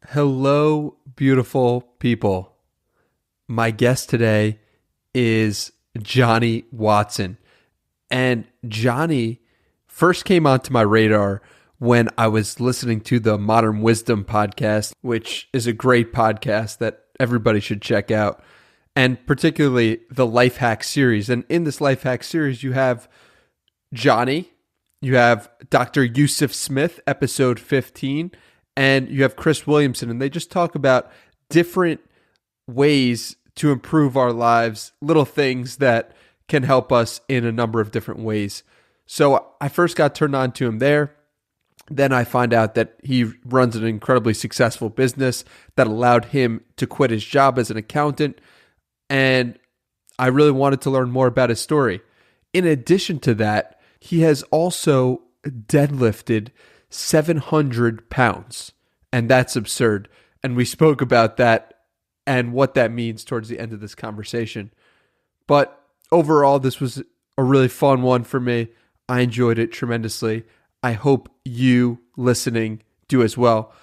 Hello, beautiful people. My guest today is Jonny Watson. And Jonny first came onto my radar when I was listening to the Modern Wisdom podcast, which is a great podcast that everybody should check out, and particularly the Life Hack series. And in this Life Hack series, you have Jonny, you have Dr. Yusuf Smith, episode 15, and you have Chris Williamson, and they just talk about different ways to improve our lives, little things that can help us in a number of different ways. So I first got turned on to him there. Then I find out that he runs an incredibly successful business that allowed him to quit his job as an accountant. And I really wanted to learn more about his story. In addition to that, he has also deadlifted 700 pounds. And that's absurd. And we spoke about that and what that means towards the end of this conversation. But overall, this was a really fun one for me. I enjoyed it tremendously. I hope you listening do as well.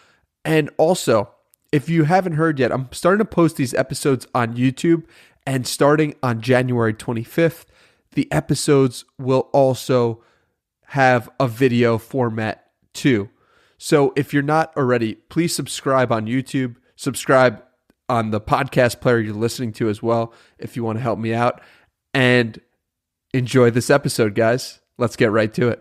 And also, if you haven't heard yet, I'm starting to post these episodes on YouTube, and starting on January 25th, the episodes will also have a video format too. So if you're not already, please subscribe on YouTube, subscribe on the podcast player you're listening to as well, if you want to help me out, and enjoy this episode, guys. Let's get right to it.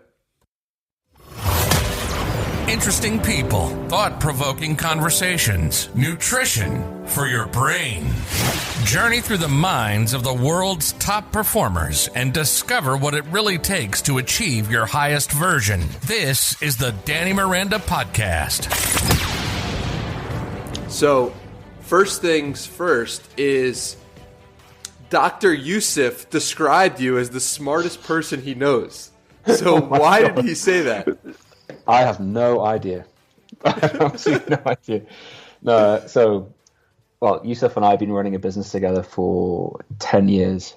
Interesting people, thought-provoking conversations, nutrition for your brain. Journey through the minds of the world's top performers and discover what it really takes to achieve your highest version. This is the Danny Miranda Podcast. So, first things first is Dr. Yusuf described you as the smartest person he knows. So why did he say that? I have no idea. I have absolutely no idea. No, well, Yusuf and I have been running a business together for 10 years.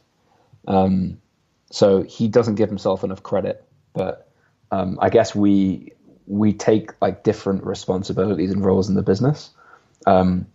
So he doesn't give himself enough credit, but I guess we take like different responsibilities and roles in the business. I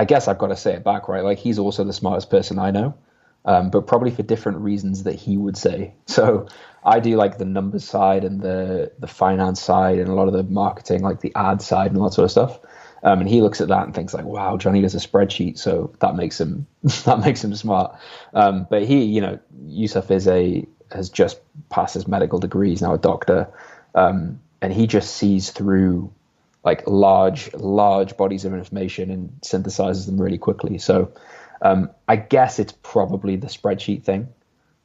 guess I've got to say it back, right? Like, he's also the smartest person I know, but probably for different reasons that he would say. So I do like the numbers side and the finance side and a lot of the marketing, like the ad side and all that sort of stuff. And he looks at that and thinks like, wow, Jonny does a spreadsheet, so that makes him smart. But Yusuf has just passed his medical degree. He's now a doctor, and he just sees through like large bodies of information and synthesizes them really quickly. So I guess it's probably the spreadsheet thing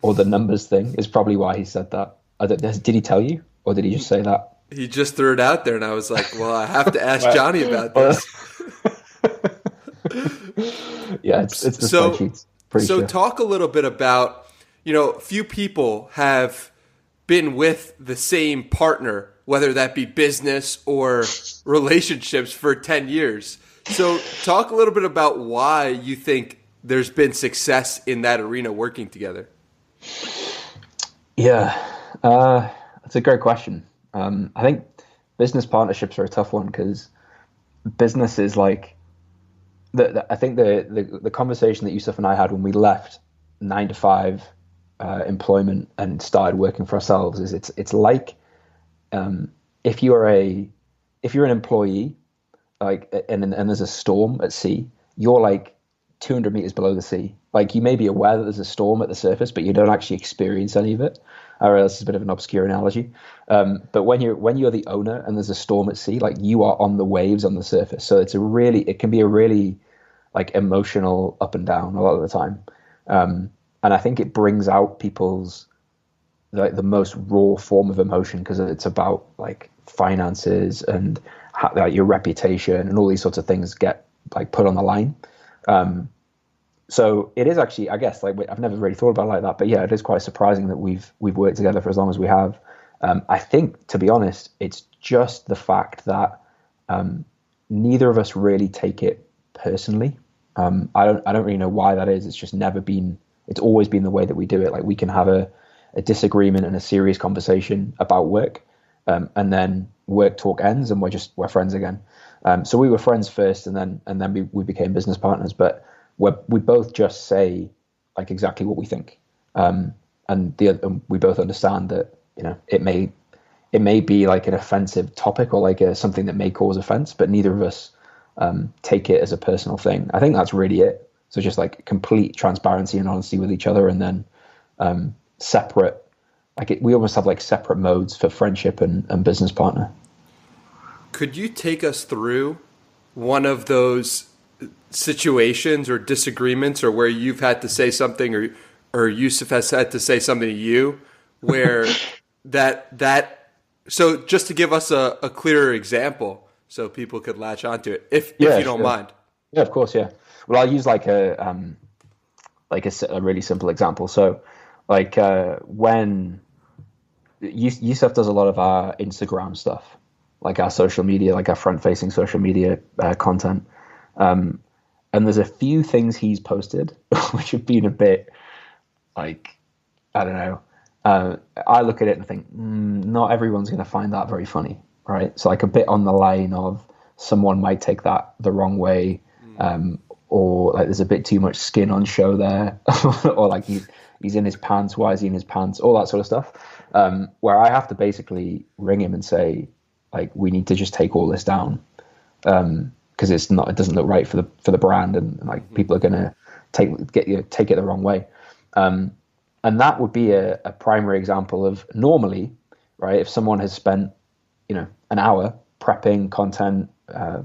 or the numbers thing is probably why he said that. Did he tell you, or did he just say that? He just threw it out there, and I was like, well, I have to ask Jonny about this. Yeah, it's the spreadsheets. Pretty sure. Talk a little bit about, few people have been with the same partner, whether that be business or relationships, for 10 years. So talk a little bit about why you think there's been success in that arena working together. Yeah, that's a great question. I think business partnerships are a tough one because business is like, I think the conversation that Yusuf and I had when we left 9-to-5 employment and started working for ourselves is it's like, if you're an employee, like, and there's a storm at sea, you're like 200 meters below the sea. Like, you may be aware that there's a storm at the surface, but you don't actually experience any of it. I realize it's a bit of an obscure analogy, but when you're the owner and there's a storm at sea, like, you are on the waves on the surface. So it can be a really like emotional up and down a lot of the time, and I think it brings out people's the most raw form of emotion because it's about like finances and like your reputation and all these sorts of things get like put on the line. So it is actually, I guess, like, I've never really thought about it like that, but yeah, it is quite surprising that we've worked together for as long as we have. I think, to be honest, it's just the fact that neither of us really take it personally. I don't really know why that is. It's always been the way that we do it. Like, we can have a disagreement and a serious conversation about work, and then work talk ends and we're friends again. So we were friends first, and then we became business partners. But we both just say like exactly what we think, and we both understand that it may be like an offensive topic or like something that may cause offense, but neither of us take it as a personal thing. I think that's really it. So just like complete transparency and honesty with each other, and then separate. We almost have like separate modes for friendship and business partner. Could you take us through one of those situations or disagreements, or where you've had to say something, or Yusuf has had to say something to you, where so just to give us a clearer example so people could latch onto it, if you don't mind. Yeah, of course. Yeah. Well, I'll use like a really simple example. So like when Yusuf does a lot of our Instagram stuff, like our social media, like our front-facing social media content. And there's a few things he's posted which have been a bit like, I don't know. I look at it and think, not everyone's going to find that very funny, right? So like a bit on the line of someone might take that the wrong way, or like there's a bit too much skin on show there, or like he's in his pants. Why is he in his pants? All that sort of stuff. Where I have to basically ring him and say, like, we need to just take all this down, because it doesn't look right for the brand, and like people are gonna take it the wrong way. And that would be a primary example of normally, right? If someone has spent, an hour prepping content,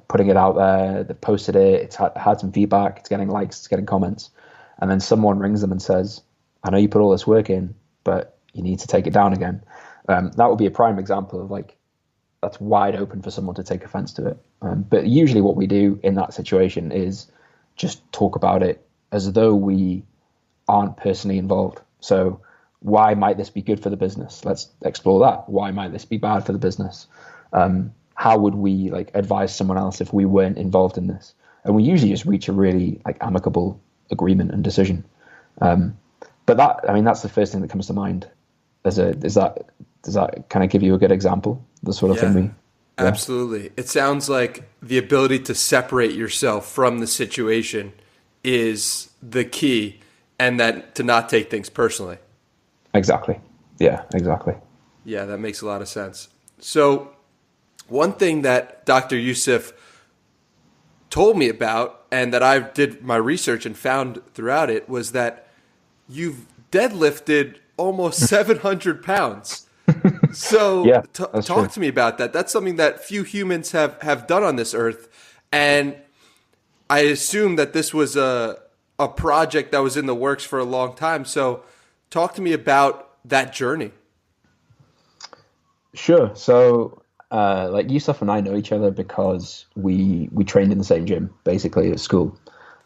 putting it out there, they've posted it, it's had some feedback, it's getting likes, it's getting comments, and then someone rings them and says, I know you put all this work in, but you need to take it down again. That would be a prime example of like, that's wide open for someone to take offense to it. But usually what we do in that situation is just talk about it as though we aren't personally involved. So why might this be good for the business? Let's explore that. Why might this be bad for the business? How would we like advise someone else if we weren't involved in this? And we usually just reach a really like amicable agreement and decision. But that's the first thing that comes to mind. Does that kind of give you a good example? The sort of thing Absolutely. It sounds like the ability to separate yourself from the situation is the key, and that to not take things personally. Exactly. Yeah, exactly. Yeah, that makes a lot of sense. So one thing that Dr. Yusuf told me about, and that I did my research and found throughout it, was that you've deadlifted almost 700 pounds. So talk to me about that. That's something that few humans have done on this earth. And I assume that this was a project that was in the works for a long time. So talk to me about that journey. Sure. So like Yusuf and I know each other because we trained in the same gym, basically at school.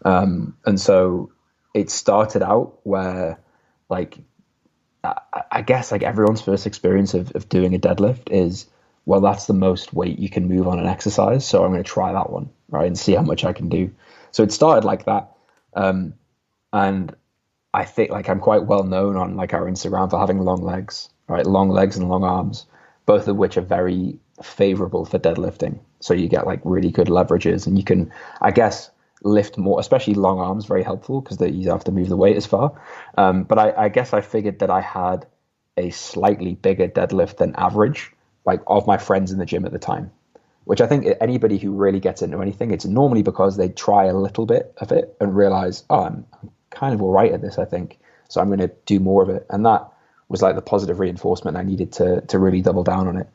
And so it started out where like, I guess like everyone's first experience of doing a deadlift is, well, that's the most weight you can move on an exercise. So I'm going to try that one, right, and see how much I can do. So it started like that. And I think like I'm quite well known on like our Instagram for having long legs, right? Long legs and long arms, both of which are very favorable for deadlifting. So you get like really good leverages, and you can, I guess, lift more, especially long arms, very helpful because you have to move the weight as far. But I guess I figured that I had a slightly bigger deadlift than average, like of my friends in the gym at the time, which I think anybody who really gets into anything, it's normally because they try a little bit of it and realize, oh, I'm kind of all right at this, I think. So I'm going to do more of it. And that was like the positive reinforcement I needed to really double down on it.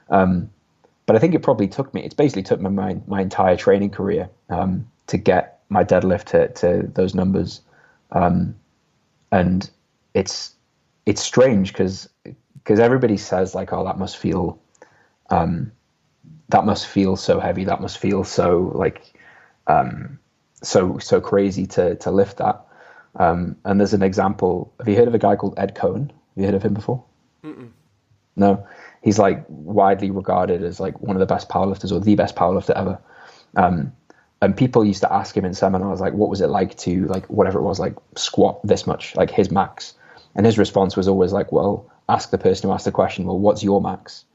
But I think it basically took my entire training career to get my deadlift to those numbers. And it's strange because everybody says like, oh, that must feel so heavy. That must feel so like, so crazy to lift that. And there's an example. Have you heard of a guy called Ed Cohen? Have you heard of him before? Mm-mm. No, he's like widely regarded as like one of the best powerlifters or the best powerlifter ever. And people used to ask him in seminars, like, what was it like to like, whatever it was, like squat this much, like his max. And his response was always like, well, ask the person who asked the question, well, what's your max?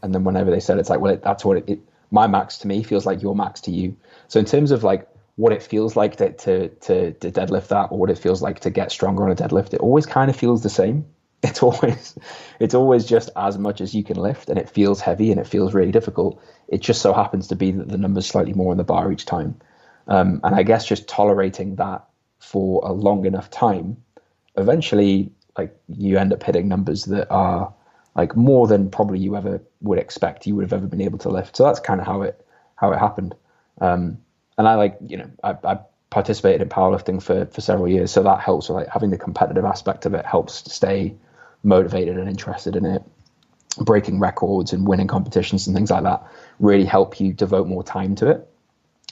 And then whenever they said it's like, well, that's what my max to me feels like your max to you. So in terms of like what it feels like to deadlift that, or what it feels like to get stronger on a deadlift, it always kind of feels the same. It's always just as much as you can lift, and it feels heavy and it feels really difficult. It just so happens to be that the number's slightly more on the bar each time. And I guess just tolerating that for a long enough time, eventually, like, you end up hitting numbers that are like more than probably you ever would expect you would have ever been able to lift. So that's kind of how it happened. And I participated in powerlifting for several years, so that helps. Like, having the competitive aspect of it helps to stay motivated and interested in it. Breaking records and winning competitions and things like that really help you devote more time to it.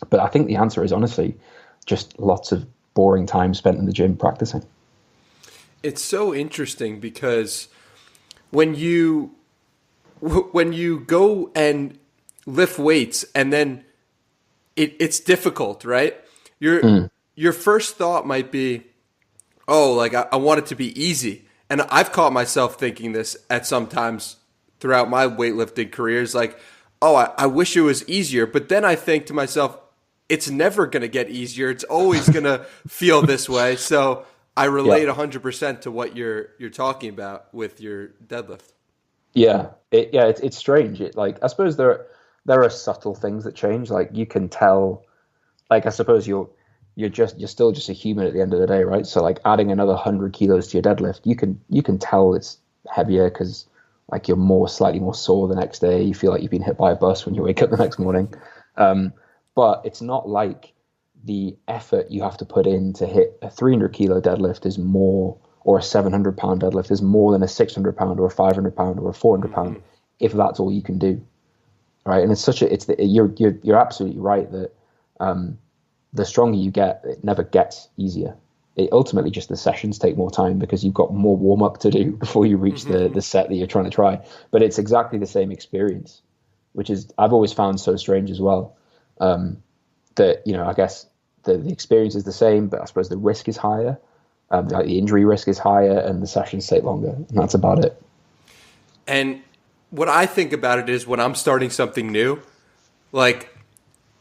But I think the answer is honestly just lots of boring time spent in the gym practicing. It's so interesting because when you go and lift weights and then it's difficult, right? Your first thought might be, oh, like I want it to be easy. And I've caught myself thinking this at some times throughout my weightlifting careers, like, oh, I wish it was easier. But then I think to myself, it's never going to get easier. It's always going to feel this way. So I relate 100% to what you're talking about with your deadlift. Yeah, it's strange. I suppose there are subtle things that change. Like, you can tell. Like, I suppose you're still just a human at the end of the day, right? So like adding another 100 kilos to your deadlift, you can tell it's heavier because like you're slightly more sore the next day. You feel like you've been hit by a bus when you wake up the next morning. But it's not like the effort you have to put in to hit a 300 kilo deadlift is more, or a 700 pound deadlift is more than a 600 pound or a 500 pound or a 400 pound, if that's all you can do. Right. And you're absolutely right that, the stronger you get, it never gets easier. It ultimately just, the sessions take more time because you've got more warm up to do before you reach the set that you're trying to try. But it's exactly the same experience, which is, I've always found so strange as well. That, I guess the experience is the same, but I suppose the risk is higher. Like the injury risk is higher and the sessions take longer, and that's about it. And what I think about it is, when I'm starting something new, like,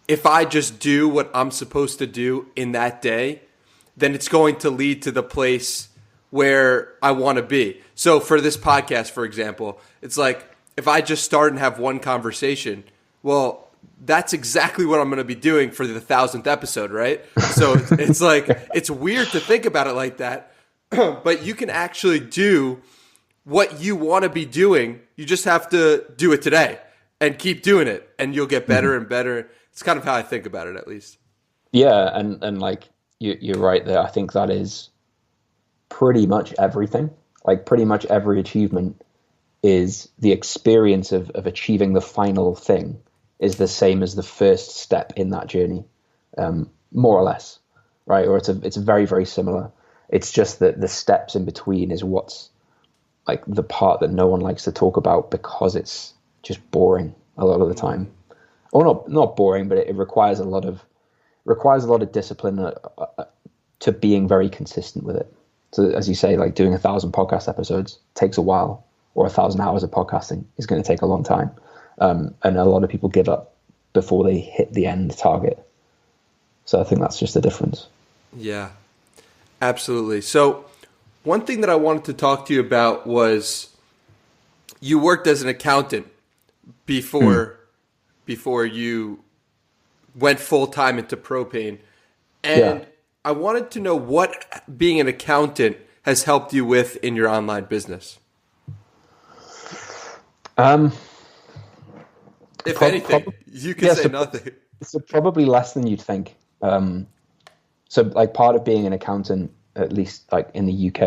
if I just do what I'm supposed to do in that day, then it's going to lead to the place where I want to be. So for this podcast, for example, it's like, if I just start and have one conversation, well, that's exactly what I'm going to be doing for the 1,000th episode, right? So it's like, it's weird to think about it like that, but you can actually do what you want to be doing. You just have to do it today and keep doing it, and you'll get better and better. It's kind of how I think about it, at least. Yeah, and like you're right there. I think that is pretty much everything. Like, pretty much every achievement is the experience of achieving the final thing is the same as the first step in that journey, more or less, right? Or it's very, very similar. It's just that the steps in between is what's like the part that no one likes to talk about because it's just boring a lot of the time. Or not boring, but it requires a lot of discipline to being very consistent with it. So as you say, like, doing 1,000 podcast episodes takes a while, or 1,000 hours of podcasting is going to take a long time. And a lot of people give up before they hit the end target. So I think that's just the difference. Yeah, absolutely. So one thing that I wanted to talk to you about was, you worked as an accountant before you went full-time into Propane. And I wanted to know what being an accountant has helped you with in your online business. If anything, you can say nothing. So probably less than you'd think. So like, part of being an accountant, at least like in the UK,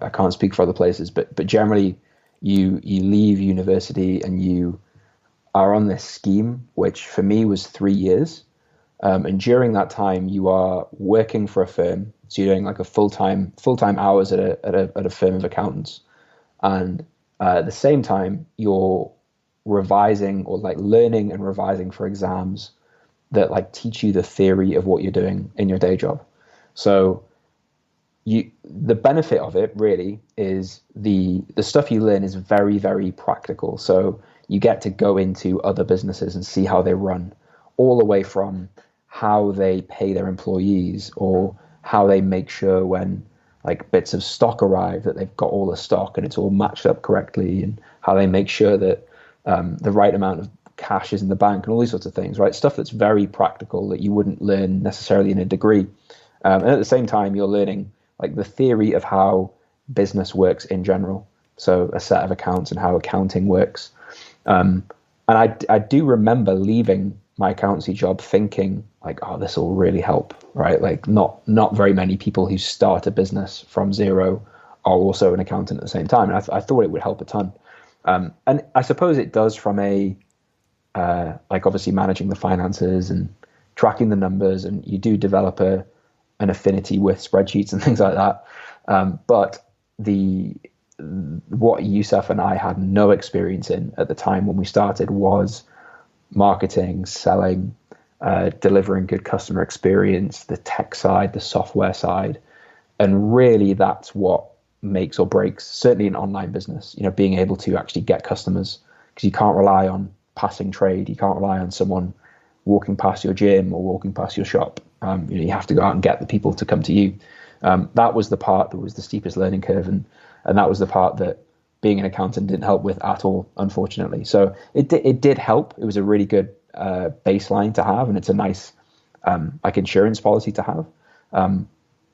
I can't speak for other places, but generally you leave university and you are on this scheme, which for me was 3 years. And during that time, you are working for a firm. So you're doing like a full-time hours at a firm of accountants. And at the same time, you're revising, or like learning and revising for exams that like teach you the theory of what you're doing in your day job. So the benefit of it really is the stuff you learn is very, very practical. So you get to go into other businesses and see how they run, all the way from how they pay their employees or how they make sure when like bits of stock arrive that they've got all the stock and it's all matched up correctly, and how they make sure that the right amount of cash is in the bank and all these sorts of things, right? Stuff that's very practical that you wouldn't learn necessarily in a degree. And at the same time, you're learning like the theory of how business works in general. So a set of accounts and how accounting works. And I do remember leaving my accountancy job thinking like, oh, this will really help, right? Like not very many people who start a business from zero are also an accountant at the same time. And I thought it would help a ton. And I suppose it does from a, like obviously managing the finances and tracking the numbers, and you do develop an affinity with spreadsheets and things like that. But what Yusuf and I had no experience in at the time when we started was marketing, selling, delivering good customer experience, the tech side, the software side. And really that's what makes or breaks, certainly in online business, being able to actually get customers, because you can't rely on passing trade. You can't rely on someone walking past your gym or walking past your shop. You have to go out and get the people to come to you. That was the part that was the steepest learning curve. And that was the part that being an accountant didn't help with at all, unfortunately. So it did help. It was a really good baseline to have, and it's a nice like insurance policy to have.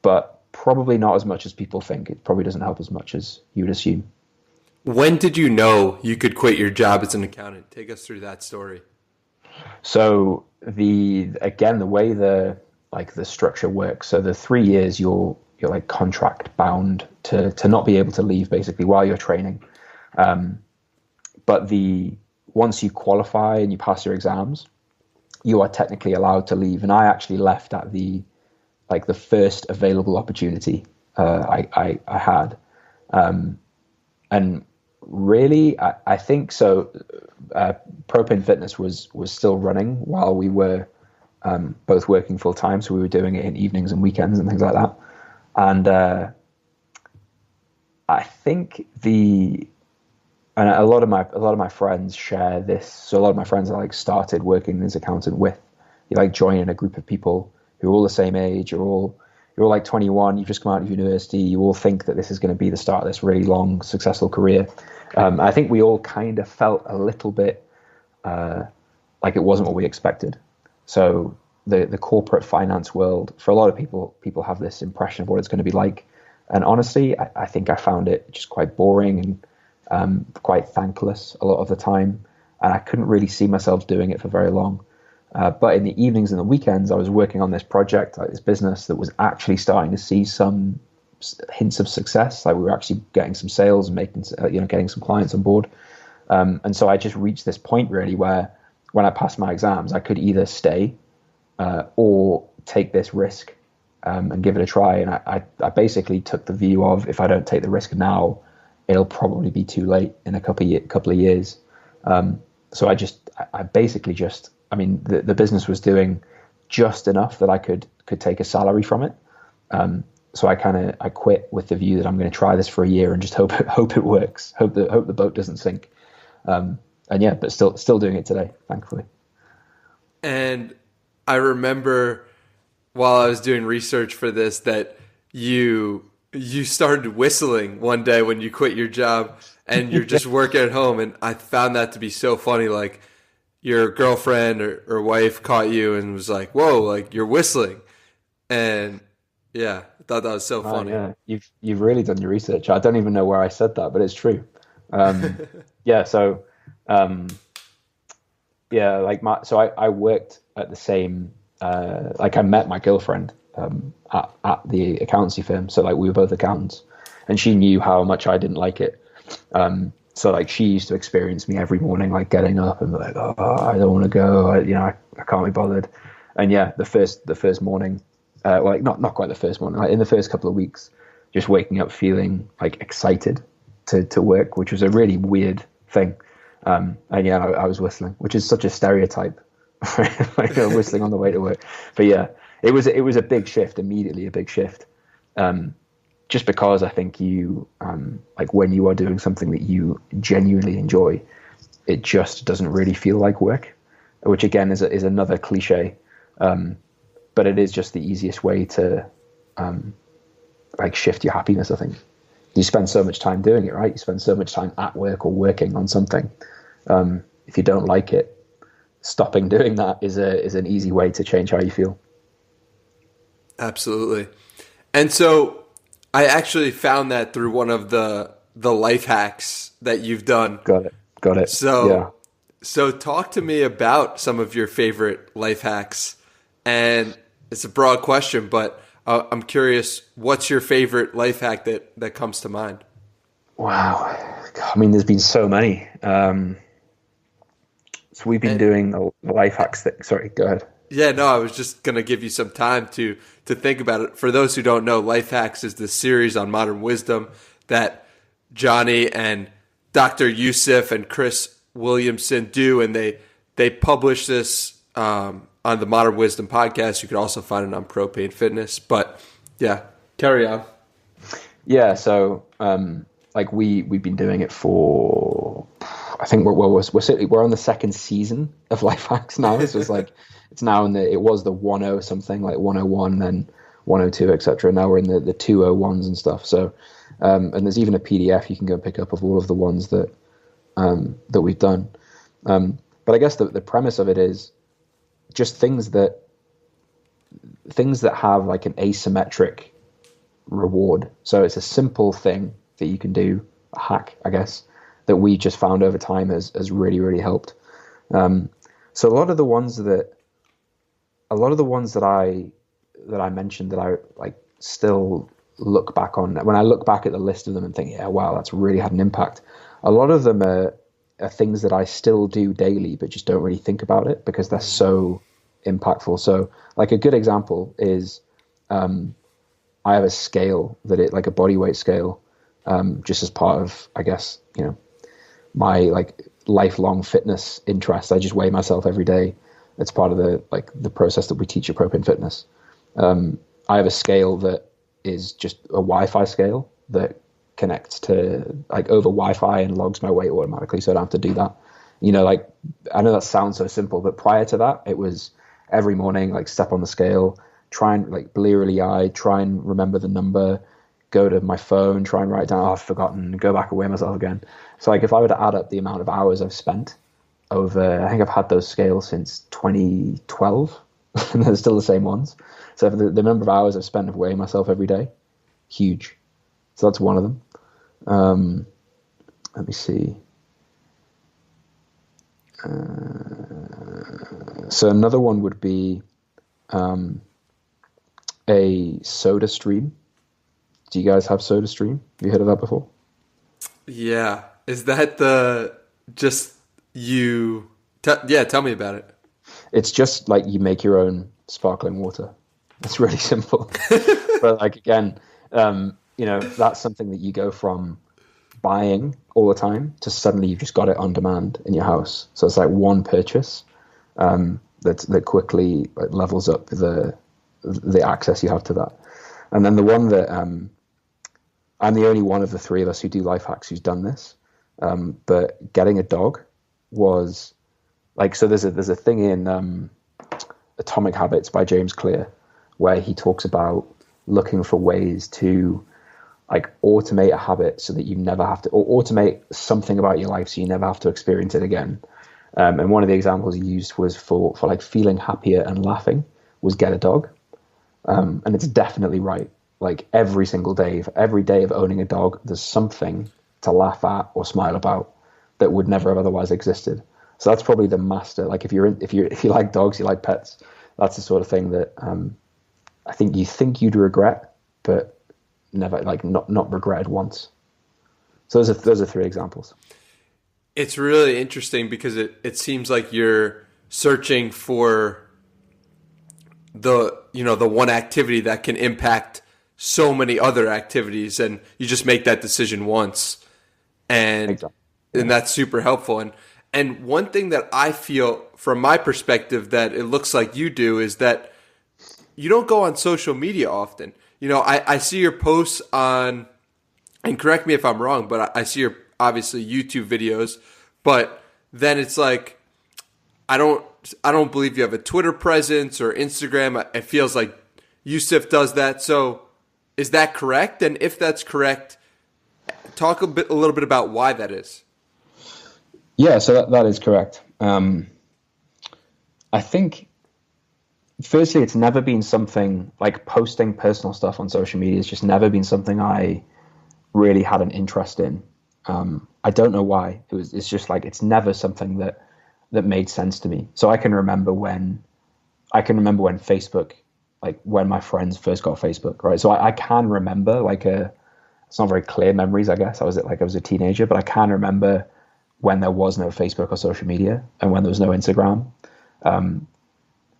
But probably not as much as people think. It probably doesn't help as much as you would assume. When did you know you could quit your job as an accountant? Take us through that story. So the way the structure works. So the 3 years you're like contract bound to not be able to leave basically while you're training. But once you qualify and you pass your exams, you are technically allowed to leave. And I actually left at the first available opportunity I had. And really, I think so. PropaneFitness was still running while we were both working full time. So we were doing it in evenings and weekends and things like that. And I think and a lot of my friends share this. So a lot of my friends are started working as accountant with, joining a group of people who are all the same age. You're all 21. You've just come out of university. You all think that this is going to be the start of this really long, successful career. I think we all kind of felt a little bit like it wasn't what we expected. So the corporate finance world, for a lot of people have this impression of what it's going to be like. And honestly, I think I found it just quite boring and quite thankless a lot of the time. And I couldn't really see myself doing it for very long. But in the evenings and the weekends, I was working on this project, this business that was actually starting to see some hints of success. We were actually getting some sales and getting some clients on board. And so I just reached this point really where when I passed my exams, I could either stay or take this risk and give it a try. And I basically took the view of, if I don't take the risk now, it'll probably be too late in a couple of years. So I basically the business was doing just enough that I could take a salary from it. So I quit with the view that I'm going to try this for a year and just hope it works. Hope the boat doesn't sink. But still doing it today, thankfully. And I remember while I was doing research for this that you started whistling one day when you quit your job and you're just working at home. And I found that to be so funny. Like your girlfriend or wife caught you and was like, whoa, like you're whistling. And yeah, I thought that was so funny. Yeah, you've really done your research. I don't even know where I said that, but it's true. I worked at the same, I met my girlfriend at the accountancy firm. So we were both accountants, and she knew how much I didn't like it. So she used to experience me every morning, getting up and I don't want to go. I can't be bothered. And yeah, the first morning, not quite the first morning, in the first couple of weeks, just waking up feeling excited to work, which was a really weird thing. I was whistling, which is such a stereotype, whistling on the way to work. But yeah, it was a big shift, immediately a big shift. Just because I think you, when you are doing something that you genuinely enjoy, it just doesn't really feel like work, which again is another cliche. But it is just the easiest way to like shift your happiness, I think. You spend so much time doing it, right? You spend so much time at work or working on something. If you don't like it, stopping doing that is an easy way to change how you feel. Absolutely. And so I actually found that through one of the life hacks that you've done. Got it. So talk to me about some of your favorite life hacks. And it's a broad question, but I'm curious, what's your favorite life hack that comes to mind? Wow. I mean, there's been so many. So we've been doing the life hacks thing. Sorry, go ahead. Yeah, no, I was just going to give you some time to think about it. For those who don't know, Life Hacks is the series on modern wisdom that Jonny and Dr. Yusuf and Chris Williamson do, and they publish this on the Modern Wisdom podcast. You could also find it on PropaneFitness. But yeah, carry on. Yeah, so like we've been doing it for, I think we're on the second season of Life Hacks now. This was like it's now it was the 10 something, like 101, then 102, etc. Now we're in the 201s and stuff. So and there's even a PDF you can go and pick up of all of the ones that we've done. But I guess the premise of it is just things that have like an asymmetric reward. So it's a simple thing that you can do, a hack, I guess, that we just found over time has really, really helped. So a lot of the ones that I mentioned that I like still look back on, when I look back at the list of them and think, yeah, wow, that's really had an impact. A lot of them are things that I still do daily, but just don't really think about it because they're so impactful. So like a good example is, I have a scale like a body weight scale, just as part of, I guess, my like lifelong fitness interest. I just weigh myself every day. It's part of the process that we teach at PropaneFitness. I have a scale that is just a Wi-Fi scale that connects to like over Wi-Fi and logs my weight automatically, so I don't have to do that. Like I know that sounds so simple, but prior to that, it was every morning, like step on the scale, try and like blearily eyed, try and remember the number, go to my phone, try and write down, I've forgotten, go back and weigh myself again. So like if I were to add up the amount of hours I've spent over, I think I've had those scales since 2012 and they're still the same ones. So the number of hours I've spent of weighing myself every day, huge. So that's one of them. Let me see. So another one would be a soda stream. Do you guys have soda stream? Have you heard of that before? Yeah. Is that tell me about it. It's just like you make your own sparkling water. It's really simple. But like, again, that's something that you go from buying all the time to suddenly you've just got it on demand in your house. So it's like one purchase that quickly like levels up the access you have to that. And then the one that I'm the only one of the three of us who do life hacks who's done this. But getting a dog was like, so there's a thing in Atomic Habits by James Clear where he talks about looking for ways to like automate a habit so that you never have to, or automate something about your life so you never have to experience it again. And one of the examples he used was for like feeling happier and laughing was get a dog. And it's definitely right. Like every single day, every day of owning a dog, there's something to laugh at or smile about that would never have otherwise existed. So that's probably the master. Like if you like dogs, you like pets, that's the sort of thing that I think you'd regret, but never, like not regretted once. So those are three examples. It's really interesting because it seems like you're searching for the one activity that can impact so many other activities, and you just make that decision once, and exactly. And that's super helpful. And one thing that I feel from my perspective that it looks like you do is that you don't go on social media often. I see your posts on, and correct me if I'm wrong, but I see your obviously YouTube videos, but then it's like, I don't believe you have a Twitter presence or Instagram. It feels like Yusuf does that. So is that correct? And if that's correct, talk a little bit about why that is. Yeah, so that is correct. I think, firstly, it's never been something like posting personal stuff on social media. It's just never been something I really had an interest in. I don't know why. It's just like, it's never something that made sense to me. So I can remember when Facebook, like when my friends first got Facebook, right? So I can remember it's not very clear memories, I guess. I was a teenager, but I can remember when there was no Facebook or social media and when there was no Instagram. And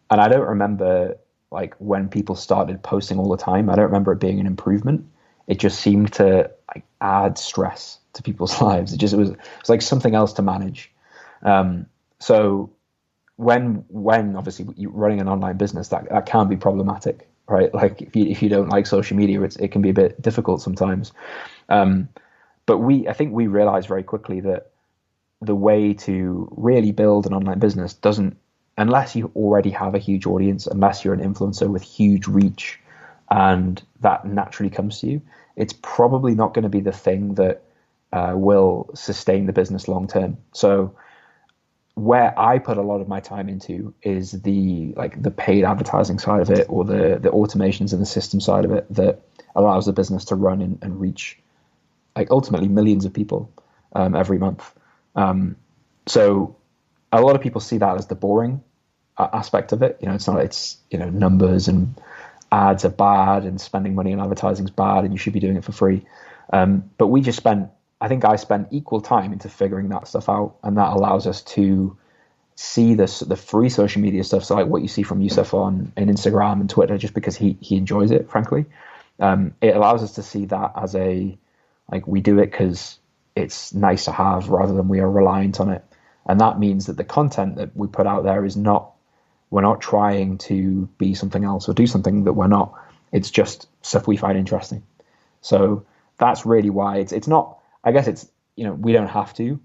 I don't remember like when people started posting all the time. I don't remember it being an improvement. It just seemed to like add stress to people's lives. It was like something else to manage. So when obviously you're running an online business, that can be problematic, right? Like if you don't like social media, it can be a bit difficult sometimes. But I think we realized very quickly that the way to really build an online business doesn't, unless you already have a huge audience, unless you're an influencer with huge reach and that naturally comes to you, it's probably not going to be the thing that will sustain the business long term. So where I put a lot of my time into is the paid advertising side of it, or the automations and the system side of it that allows the business to run and reach like ultimately millions of people every month. So a lot of people see that as the boring aspect of it. It's numbers and ads are bad and spending money on advertising is bad and you should be doing it for free. But I spent equal time into figuring that stuff out, and that allows us to see the free social media stuff. So like what you see from Yusuf on Instagram and Twitter, just because he enjoys it, frankly. It allows us to see that as we do it because it's nice to have rather than we are reliant on it. And that means that the content that we put out there we're not trying to be something else or do something that we're not. It's just stuff we find interesting. So that's really why it's not, I guess we don't have to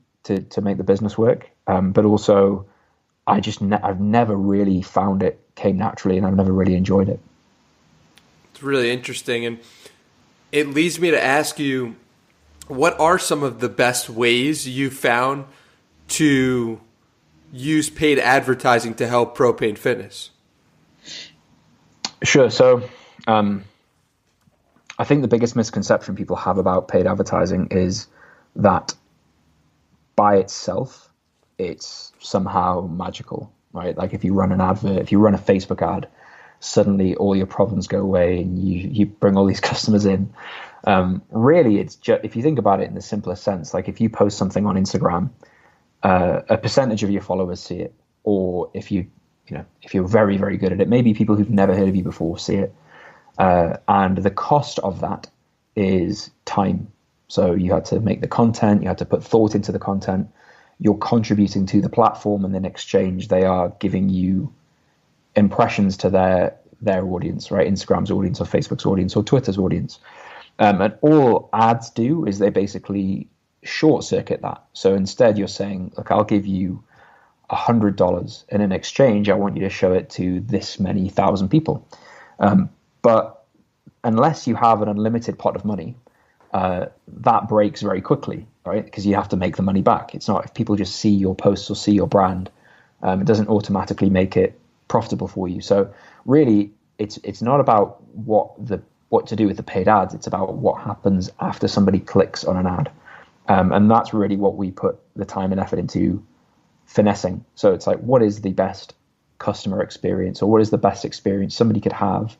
make the business work. But also I've never really found it came naturally, and I've never really enjoyed it. It's really interesting. And it leads me to ask you, what are some of the best ways you found to use paid advertising to help Propane Fitness? Sure. So I think the biggest misconception people have about paid advertising is that by itself, it's somehow magical, right? Like if you run an advert, if you run a Facebook ad, suddenly all your problems go away and you bring all these customers in. Really, it's just, if you think about it in the simplest sense, like if you post something on Instagram, a percentage of your followers see it, or if you're very, very good at it, maybe people who've never heard of you before see it. And the cost of that is time. So you had to make the content, you had to put thought into the content, you're contributing to the platform, and in exchange, they are giving you impressions to their audience, right? Instagram's audience or Facebook's audience or Twitter's audience. And all ads do is they basically short circuit that. So instead you're saying, look, I'll give you $100 and in exchange, I want you to show it to this many thousand people. But unless you have an unlimited pot of money, that breaks very quickly, right? Because you have to make the money back. It's not, if people just see your posts or see your brand, it doesn't automatically make it profitable for you. So really, it's not about what to do with the paid ads. It's about what happens after somebody clicks on an ad. And that's really what we put the time and effort into finessing. So it's like, what is the best customer experience, or what is the best experience somebody could have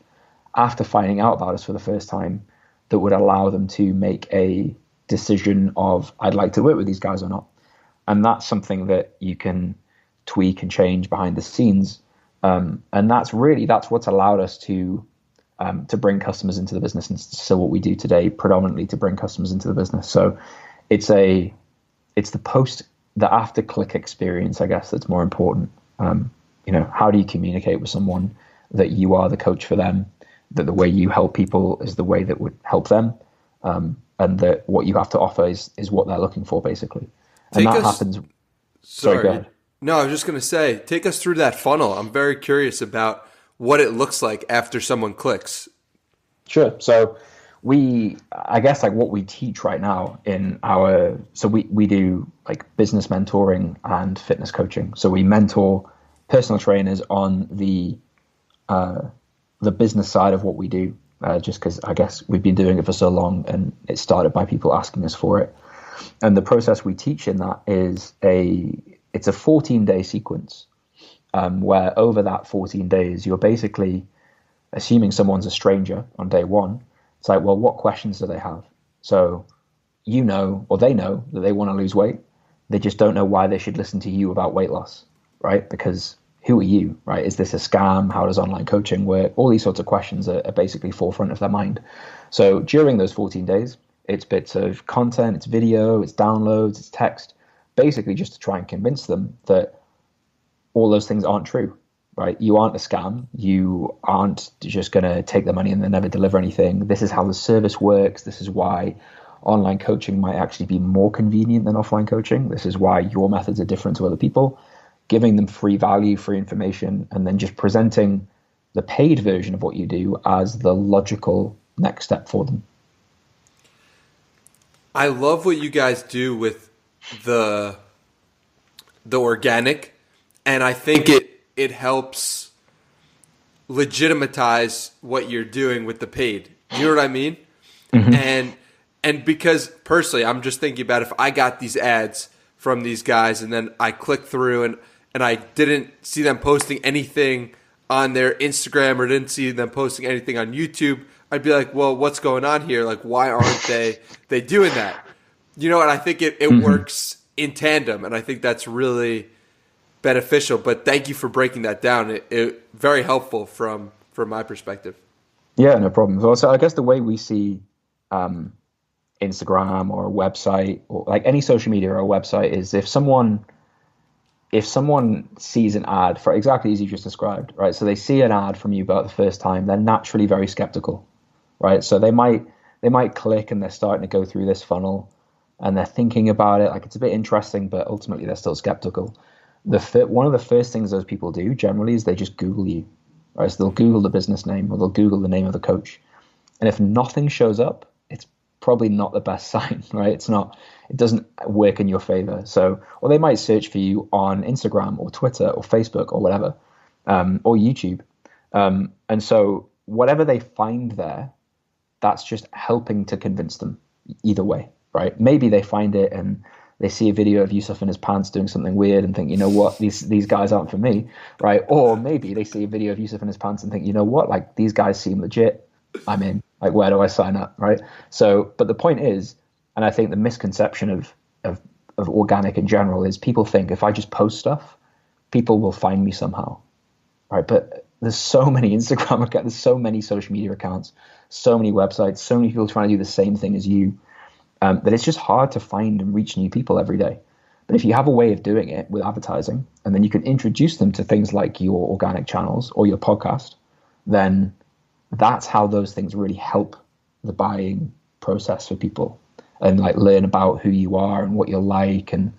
after finding out about us for the first time that would allow them to make a decision of, I'd like to work with these guys or not. And that's something that you can tweak and change behind the scenes. And that's what's allowed us to bring customers into the business, and still what we do today, predominantly to bring customers into the business. So it's the after click experience, I guess, that's more important. How do you communicate with someone that you are the coach for them, that the way you help people is the way that would help them, and that what you have to offer is what they're looking for, basically. And that happens. Sorry, go ahead. No, I was just going to say, take us through that funnel. I'm very curious about what it looks like after someone clicks. Sure. So I guess like what we teach right now we do like business mentoring and fitness coaching. So we mentor personal trainers on the business side of what we do, just because I guess we've been doing it for so long and it started by people asking us for it. And the process we teach in that is it's a 14-day sequence, where over that 14 days, you're basically assuming someone's a stranger on day one. It's like, well, what questions do they have? So they know that they want to lose weight. They just don't know why they should listen to you about weight loss, right? Because who are you, right? Is this a scam? How does online coaching work? All these sorts of questions are basically forefront of their mind. So during those 14 days, it's bits of content, it's video, it's downloads, it's text, basically just to try and convince them that all those things aren't true, right? You aren't a scam. You aren't just going to take the money and then never deliver anything. This is how the service works. This is why online coaching might actually be more convenient than offline coaching. This is why your methods are different to other people, giving them free value, free information, and then just presenting the paid version of what you do as the logical next step for them. I love what you guys do with the organic, and I think it helps legitimatize what you're doing with the paid. You know what I mean? Mm-hmm. And because personally, I'm just thinking about if I got these ads from these guys and then I clicked through and I didn't see them posting anything on their Instagram or didn't see them posting anything on YouTube, I'd be like, well, what's going on here? Like, why aren't they doing that? You know, and I think it mm-hmm. works in tandem, and I think that's really beneficial. But thank you for breaking that down. It very helpful from my perspective. Yeah, no problem. So I guess the way we see Instagram or a website or like any social media or a website is if someone sees an ad for exactly as you just described, right? So they see an ad from you about the first time, they're naturally very skeptical, right? So they might click and they're starting to go through this funnel and they're thinking about it, like it's a bit interesting, but ultimately they're still skeptical. One of the first things those people do generally is they just Google you, right? So they'll Google the business name or they'll Google the name of the coach. And if nothing shows up, it's probably not the best sign, right? It doesn't work in your favor. So, or they might search for you on Instagram or Twitter or Facebook or whatever, or YouTube. And so whatever they find there, that's just helping to convince them either way, right? Maybe they find it and they see a video of Yusuf in his pants doing something weird and think, you know what, these guys aren't for me, right? Or maybe they see a video of Yusuf in his pants and think, you know what, like these guys seem legit. I'm in. Like, where do I sign up, right? So, but the point is, and I think the misconception of organic in general is people think if I just post stuff, people will find me somehow, right? But there's so many Instagram accounts, there's so many social media accounts, so many websites, so many people trying to do the same thing as you, that it's just hard to find and reach new people every day. But if you have a way of doing it with advertising, and then you can introduce them to things like your organic channels or your podcast, then that's how those things really help the buying process for people, and like learn about who you are and what you're like and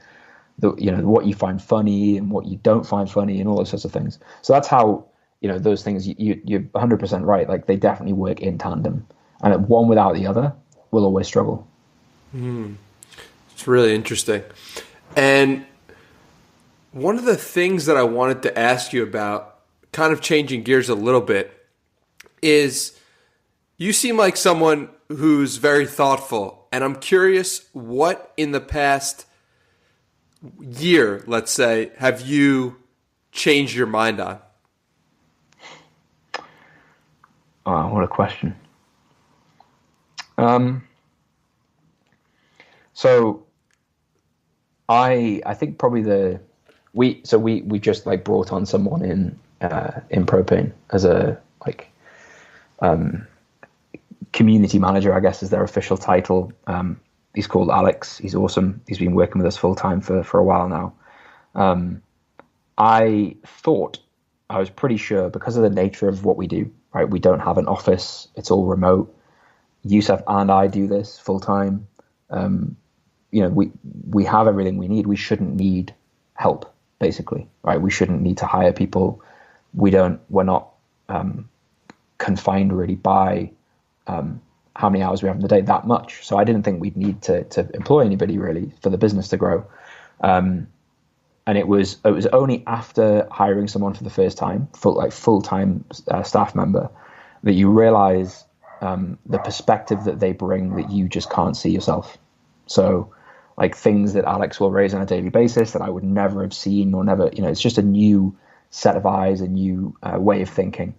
what you find funny and what you don't find funny and all those sorts of things. So that's how, those things, you're 100% right. Like they definitely work in tandem, and one without the other will always struggle. It's really interesting. And one of the things that I wanted to ask you about, kind of changing gears a little bit, is you seem like someone who's very thoughtful, and I'm curious what in the past year, let's say, have you changed your mind on? Oh, what a question. So I think probably we just like brought on someone in Propane as a community manager, I guess is their official title. He's called Alex. He's awesome. He's been working with us full time for a while now. I was pretty sure, because of the nature of what we do, right? We don't have an office. It's all remote. Yusuf and I do this full time. We have everything we need. We shouldn't need help, basically, right? We shouldn't need to hire people. We're not confined really by how many hours we have in the day, that much. So I didn't think we'd need to employ anybody really for the business to grow. And it was only after hiring someone for the first time, full-time staff member, that you realize the perspective that they bring that you just can't see yourself. So like things that Alex will raise on a daily basis that I would never have seen or never, it's just a new set of eyes, a new way of thinking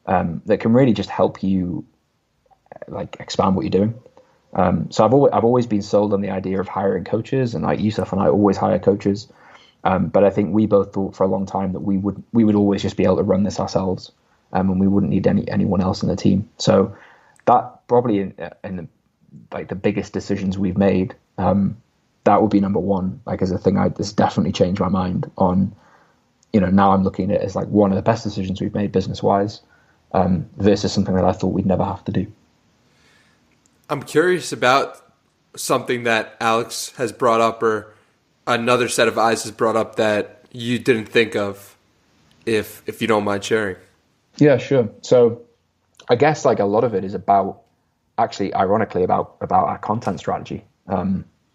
that can really just help you like expand what you're doing. So I've always been sold on the idea of hiring coaches, and like Yusuf and I always hire coaches. But I think we both thought for a long time that we would always just be able to run this ourselves, and we wouldn't need anyone else in the team. So that probably in the biggest decisions we've made, that would be number one. Like as a thing, this definitely changed my mind on. Now I'm looking at it as like one of the best decisions we've made business wise, versus something that I thought we'd never have to do. I'm curious about something that Alex has brought up, or another set of eyes has brought up that you didn't think of, if you don't mind sharing. Yeah, sure. So I guess like a lot of it is ironically about our content strategy.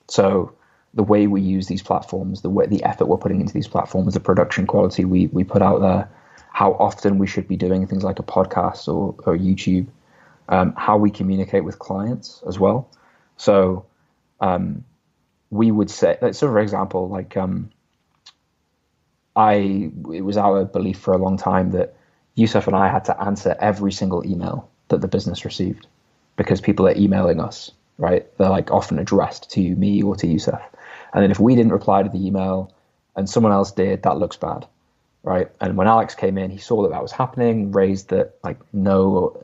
So the way we use these platforms, the effort we're putting into these platforms, the production quality we put out there, how often we should be doing things like a podcast or YouTube, how we communicate with clients as well. So we would say, like, so for example, like it was our belief for a long time that Yusuf and I had to answer every single email that the business received, because people are emailing us, right? They're like often addressed to me or to Yusuf. And then if we didn't reply to the email and someone else did, that looks bad, right? And when Alex came in, he saw that was happening, raised that like no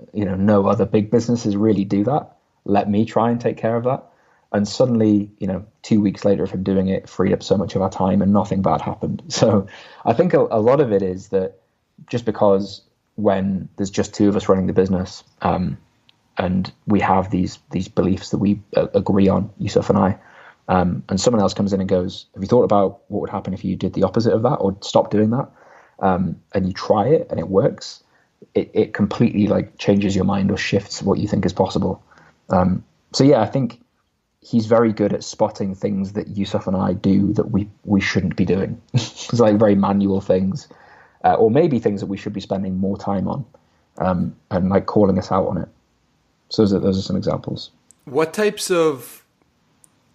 other big businesses really do that. Let me try and take care of that. And suddenly, 2 weeks later of him doing it, freed up so much of our time and nothing bad happened. So I think a lot of it is that just because when there's just two of us running the business, and we have these beliefs that we agree on, Yusuf and I, and someone else comes in and goes, have you thought about what would happen if you did the opposite of that or stop doing that? And you try it and it works, it completely like changes your mind or shifts what you think is possible. So yeah, I think he's very good at spotting things that Yusuf and I do that we shouldn't be doing. It's like very manual things, or maybe things that we should be spending more time on, and like calling us out on it. So those are some examples. What types of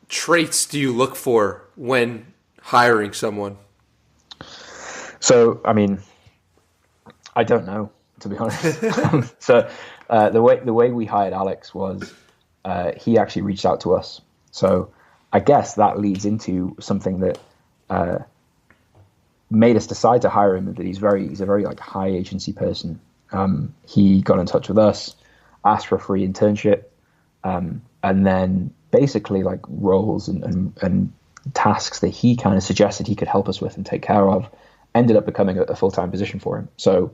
traits do you look for when hiring someone? So, I mean, I don't know, to be honest. So the way we hired Alex was he actually reached out to us. So I guess that leads into something that made us decide to hire him. That he's a very like high agency person. He got in touch with us, asked for a free internship, and then basically like roles and tasks that he kind of suggested he could help us with and take care of ended up becoming a full-time position for him. So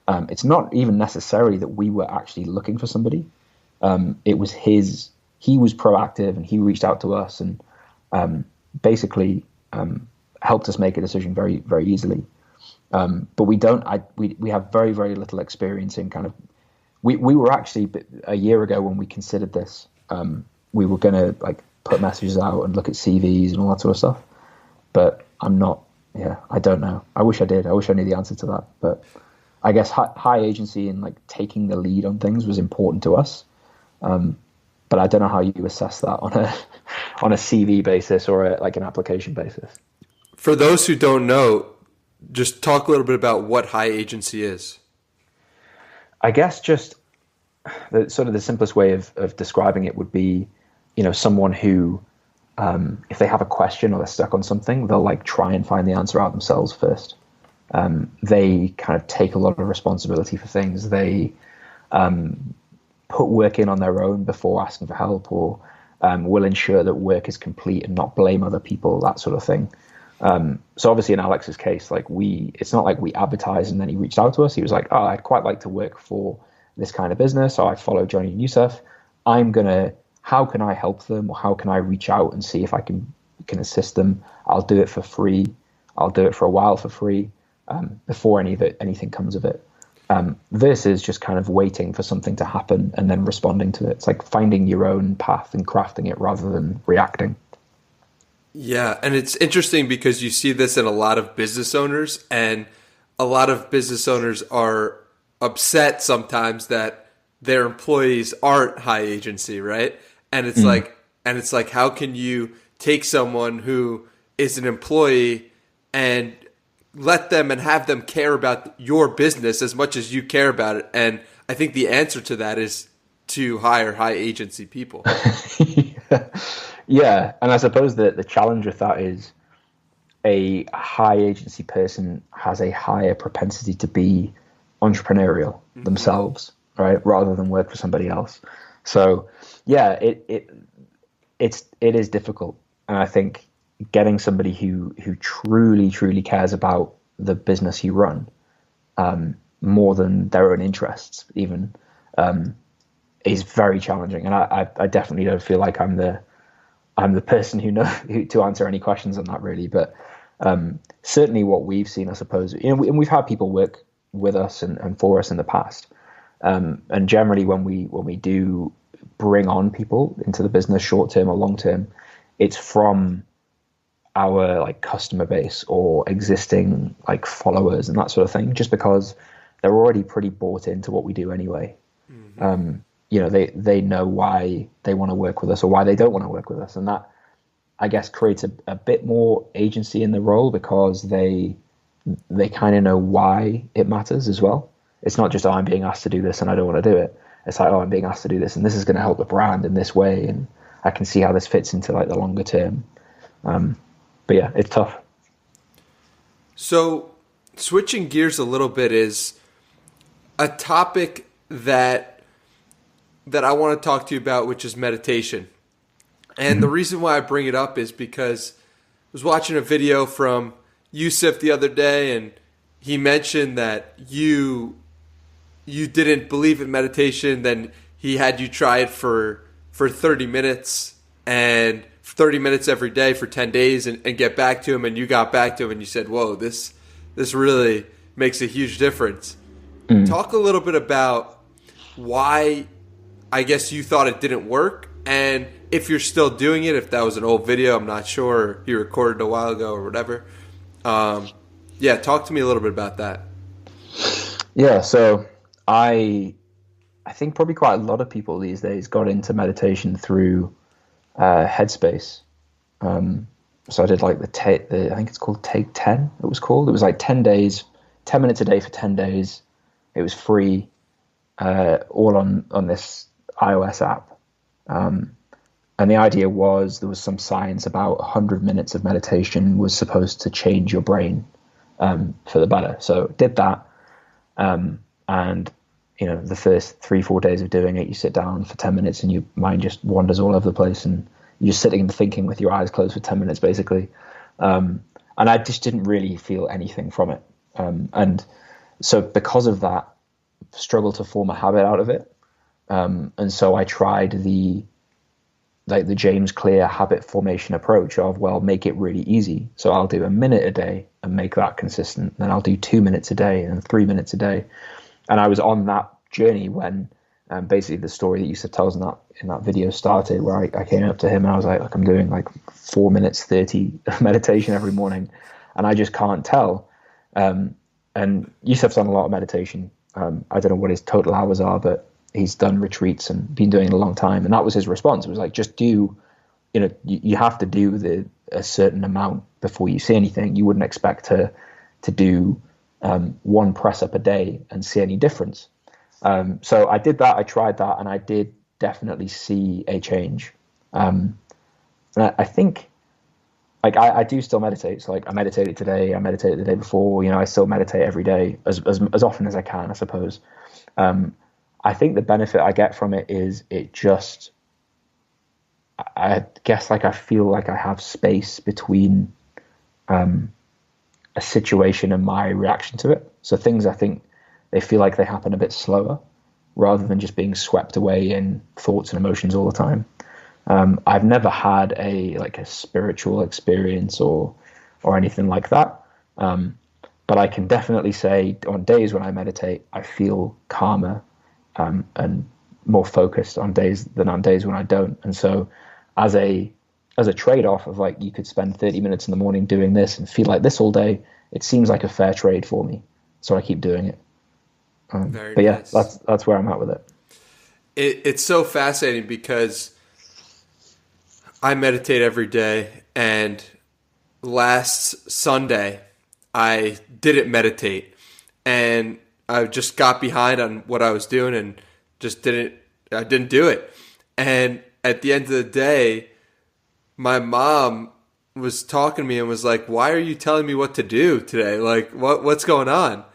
it's not even necessarily that we were actually looking for somebody. It was he was proactive and he reached out to us and basically helped us make a decision very, very easily. But we have very, very little experience in kind of, we were actually a year ago when we considered this, we were going to like put messages out and look at CVs and all that sort of stuff. But I don't know. I wish I did. I wish I knew the answer to that. But I guess high agency and like taking the lead on things was important to us. But I don't know how you assess that on a CV basis or like an application basis. For those who don't know, just talk a little bit about what high agency is. I guess just the simplest way of describing it would be, someone who, if they have a question or they're stuck on something, they'll like try and find the answer out themselves first. They kind of take a lot of responsibility for things. They put work in on their own before asking for help, or will ensure that work is complete and not blame other people, that sort of thing. So obviously in Alex's case, like it's not like we advertised and then he reached out to us. He was like, oh, I'd quite like to work for this kind of business. So I follow Jonny and Yusuf. How can I help them, or how can I reach out and see if I can assist them? I'll do it for free. I'll do it for a while for free before anything comes of it. Versus just kind of waiting for something to happen and then responding to it. It's like finding your own path and crafting it rather than reacting. Yeah, and it's interesting because you see this in a lot of business owners, and a lot of business owners are upset sometimes that their employees aren't high agency, right? And it's like, how can you take someone who is an employee and let them and have them care about your business as much as you care about it? And I think the answer to that is to hire high agency people. Yeah, and I suppose that the challenge with that is a high agency person has a higher propensity to be entrepreneurial themselves, right, rather than work for somebody else. So yeah, it is difficult, and I think getting somebody who truly cares about the business you run more than their own interests even is very challenging. And I definitely don't feel like I'm the person who to answer any questions on that, really. But certainly what we've seen, I suppose, and we've had people work with us and for us in the past. And generally when we do bring on people into the business, short term or long term, it's from our like customer base or existing like followers and that sort of thing, just because they're already pretty bought into what we do anyway. They know why they want to work with us or why they don't want to work with us, and that, I guess, creates a bit more agency in the role because they kind of know why it matters as well. It's not just, I'm being asked to do this and I don't want to do it. It's like, I'm being asked to do this and this is going to help the brand in this way, and I can see how this fits into like the longer term. But yeah, it's tough. So switching gears a little bit is a topic that I want to talk to you about, which is meditation. And the reason why I bring it up is because I was watching a video from Yusuf the other day, and he mentioned that you didn't believe in meditation. Then he had you try it for 30 minutes and 30 minutes every day for 10 days and get back to him. And you got back to him and you said, whoa, this really makes a huge difference. Talk a little bit about why I guess you thought it didn't work, and if you're still doing it, if that was an old video, I'm not sure, you recorded a while ago or whatever. Talk to me a little bit about that. Yeah, so I think probably quite a lot of people these days got into meditation through Headspace. So I did like I think it's called Take 10. It was like 10 days, 10 minutes a day for 10 days. It was free, all on this iOS app. And the idea was there was some science about 100 minutes of meditation was supposed to change your brain for the better. So did that. And, the first 3-4 days of doing it, you sit down for 10 minutes and your mind just wanders all over the place and you're just sitting and thinking with your eyes closed for 10 minutes, basically. And I just didn't really feel anything from it. And so because of that, struggled to form a habit out of it. And so I tried the James Clear habit formation approach of, make it really easy. So I'll do a minute a day and make that consistent. Then I'll do 2 minutes a day and 3 minutes a day. And I was on that journey when basically the story that Yusuf tells in that video started, where I came up to him and I was like I'm doing like 4 minutes 30 meditation every morning, and I just can't tell. And Yusuf's done a lot of meditation. I don't know what his total hours are, but he's done retreats and been doing it a long time. And that was his response. It was like, just do, you have to do a certain amount before you see anything. You wouldn't expect to do one press up a day and see any difference. So I did that. I tried that, and I did definitely see a change. And I think, like, I do still meditate. So like I meditated today, I meditated the day before, I still meditate every day as often as I can, I suppose. I think the benefit I get from it is I guess like I feel like I have space between a situation and my reaction to it. So things, I think they feel like they happen a bit slower rather than just being swept away in thoughts and emotions all the time. I've never had a spiritual experience or anything like that. But I can definitely say on days when I meditate, I feel calmer and more focused on days than on days when I don't. And so as a trade-off of like, you could spend 30 minutes in the morning doing this and feel like this all day, it seems like a fair trade for me. So I keep doing it. But yeah, nice. that's where I'm at with it. It's so fascinating because I meditate every day, and last Sunday I didn't meditate, and I just got behind on what I was doing and just I didn't do it. And at the end of the day, my mom was talking to me and was like, "Why are you telling me what to do today? Like, what's going on?"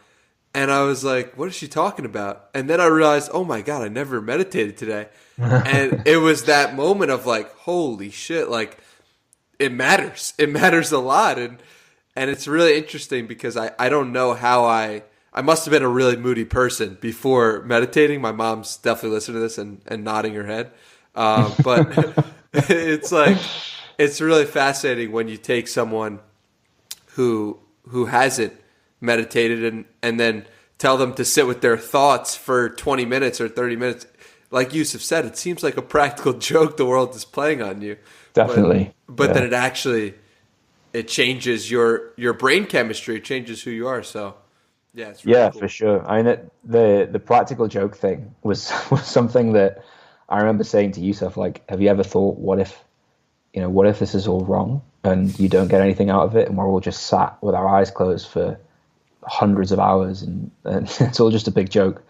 And I was like, "What is she talking about?" And then I realized, oh my God, I never meditated today. And it was that moment of like, holy shit, like it matters. It matters a lot. And it's really interesting because I don't know how I must have been a really moody person before meditating. My mom's definitely listening to this and nodding her head. But it's like, it's really fascinating when you take someone who hasn't meditated and then tell them to sit with their thoughts for 20 minutes or 30 minutes. Like Yusuf said, it seems like a practical joke the world is playing on you. Definitely. But then it changes your brain chemistry, it changes who you are. So yeah, it's really cool. For sure. I mean, the practical joke thing was something that I remember saying to Yusuf, like, have you ever thought, what if this is all wrong and you don't get anything out of it, and we're all just sat with our eyes closed for hundreds of hours and it's all just a big joke.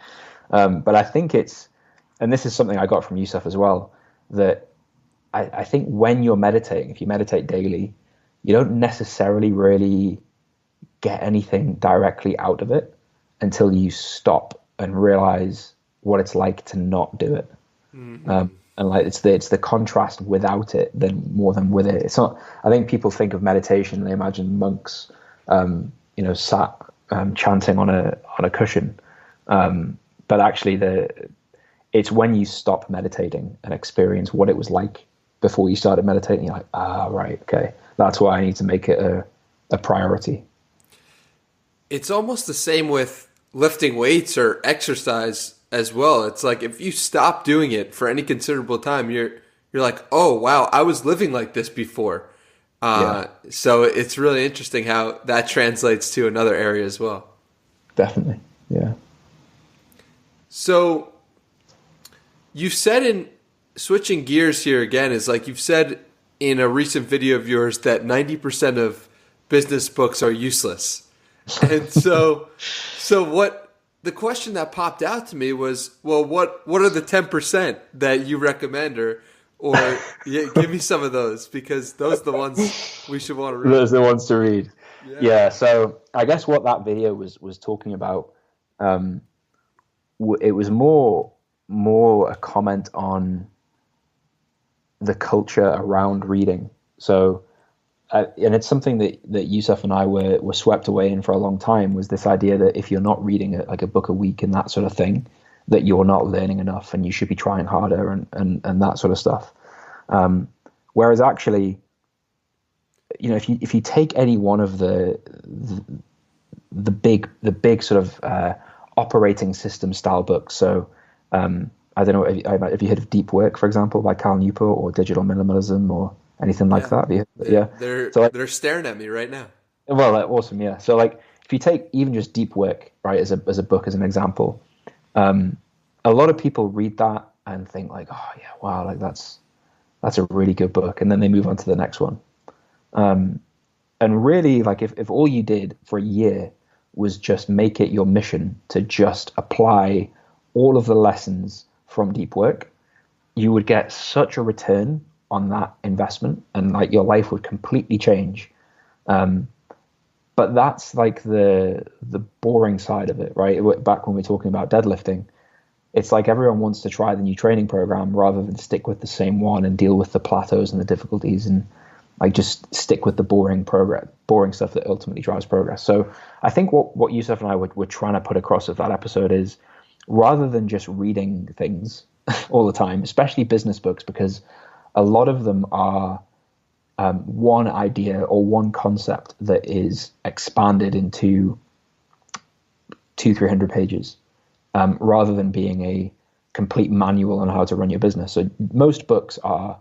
But I think and this is something I got from Yusuf as well, that I think when you're meditating, if you meditate daily, you don't necessarily really get anything directly out of it until you stop and realize what it's like to not do it. Mm-hmm. And like it's the contrast without it more than with it. It's not. I think people think of meditation and they imagine monks, sat chanting on a cushion. But actually, it's when you stop meditating and experience what it was like before you started meditating. You're like, right, okay, that's why I need to make it a priority. It's almost the same with lifting weights or exercise as well. It's like if you stop doing it for any considerable time, you're like, oh wow, I was living like this before. So it's really interesting how that translates to another area as well. Definitely, yeah. So you said, in switching gears here again, is like you've said in a recent video of yours that 90% of business books are useless. And so what the question that popped out to me was, well, what are the 10% that you recommend, or give me some of those, because those are the ones we should want to read. Those are the ones to read. Yeah. So I guess what that video was talking about, it was more a comment on the culture around reading. So, and it's something that Yusuf and I were swept away in for a long time, was this idea that if you're not reading like a book a week and that sort of thing, that you're not learning enough and you should be trying harder and that sort of stuff. Whereas actually, if you take any one of the big sort of operating system style books, so I don't know if you heard of Deep Work, for example, by Cal Newport, or Digital Minimalism, or anything like that. They're staring at me right now. Well, awesome, yeah. So like, if you take even just Deep Work, right, as a book, as an example, a lot of people read that and think like, oh yeah, wow, like that's a really good book, and then they move on to the next one. And really, like if all you did for a year was just make it your mission to just apply all of the lessons from Deep Work, you would get such a return on that investment, and like your life would completely change. But that's like the boring side of it, right? Back when we were talking about deadlifting, it's like everyone wants to try the new training program rather than stick with the same one and deal with the plateaus and the difficulties, and like just stick with the boring stuff that ultimately drives progress. So I think what Yusuf and I were trying to put across with that episode is, rather than just reading things all the time, especially business books, because a lot of them are one idea or one concept that is expanded into 200-300 pages, rather than being a complete manual on how to run your business. So most books are